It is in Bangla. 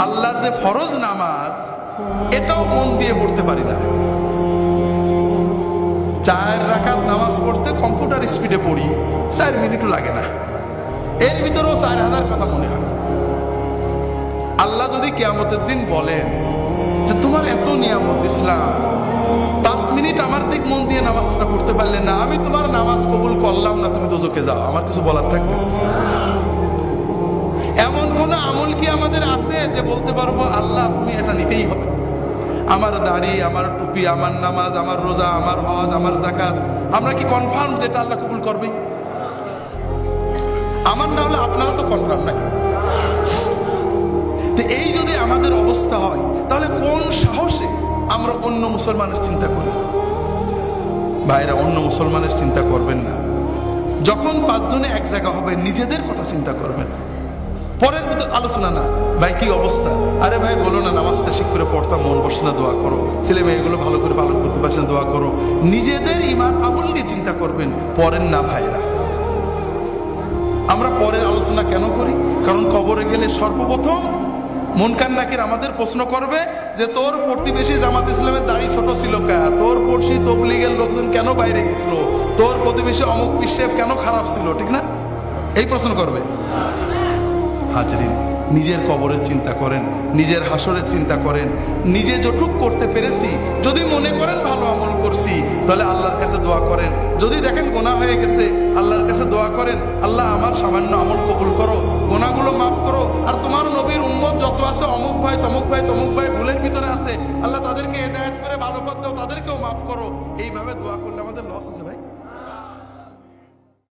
আল্লাহর যে ফরজ নামাজ এটাও মন দিয়ে পড়তে পারি না। 4 রাকাত নামাজ পড়তে কম্পিউটার স্পিডে পড়ি, 4 মিনিটও লাগে না, এর ভিতরেও 4000 কথা মনে হয়। আল্লাহ যদি কিয়ামতের দিন বলেন যে তোমার এত নিয়ামত ইসলাম, 5 মিনিট আমার দিক মন দিয়ে নামাজটা পড়তে পারলে না, আমি তোমার নামাজ কবুল করলাম না, তুমি দোজখে যাও, আমার কিছু বলার থাকবে? এমন কোন আমল কি আমাদের আছে যে বলতে পারবো আল্লাহ তুমি এটা নিতেই হবে? আমার দাড়ি, আমার টুপি, আমার নামাজ, আমার রোজা, আমার হজ, আমার যাকাত, আমরা কি কনফার্ম যেটা আল্লাহ কবুল করবে? আমার না হলে আপনারা তো কনফার্ম নাকি? তো এই যদি আমাদের অবস্থা হয়, তাহলে কোন সাহসে আমরা অন্য মুসলমানের চিন্তা করি? ভাইরা, অন্য মুসলমানের চিন্তা করবেন না। যখন 5 জনে এক জায়গা হবে, নিজেদের কথা চিন্তা করবেন, পরের ভিতর আলোচনা না। ভাই কি অবস্থা? আরে ভাই বলো না, নামাজটা ঠিক করে পড়তাম, মন বসে না, দোয়া করো। ছেলে মেয়েগুলো ভালো করে পালন করতে পারছেন, দোয়া করো। নিজেদের ঈমান আমল নিয়ে চিন্তা করবেন, পরের না। ভাইরা, আমরা পরের আলোচনা কেন করি? কারণ কবরে গেলে সর্বপ্রথম মুনকার নাকির আমাদের প্রশ্ন করবে যে তোর প্রতিবেশী জামাত ইসলামের দাড়ি ছোট ছিল কা, তোর পড়শি তবলিগের লোকজন কেন বাইরে গেছিল, তোর প্রতিবেশী অমুক পিসেব কেন খারাপ ছিল, ঠিক না? এই প্রশ্ন করবে। হাজরিন, নিজের কবরের চিন্তা করেন, নিজের হাসরের চিন্তা করেন। নিজে যতটুক করতে পেরেছি, যদি মনে করেন ভালো আমল করছি, তাহলে আল্লাহর কাছে দোয়া করেন। যদি দেখেন গুনাহ হয়ে গেছে, আল্লাহর কাছে দোয়া করেন, আল্লাহ আমার সামান্য আমল কবুল করো, গুনাহগুলো মাফ করো। আর তোমার নবীর উম্মত যত আছে, অমুক ভাই তমুক ভাই তমুক ভাই ভুলের ভিতরে আছে, আল্লাহ তাদেরকে হেদায়েত করে ভালো পথ দাও, তাদেরকেও মাফ করো। এইভাবে দোয়া করলে আমাদের লস আছে ভাই।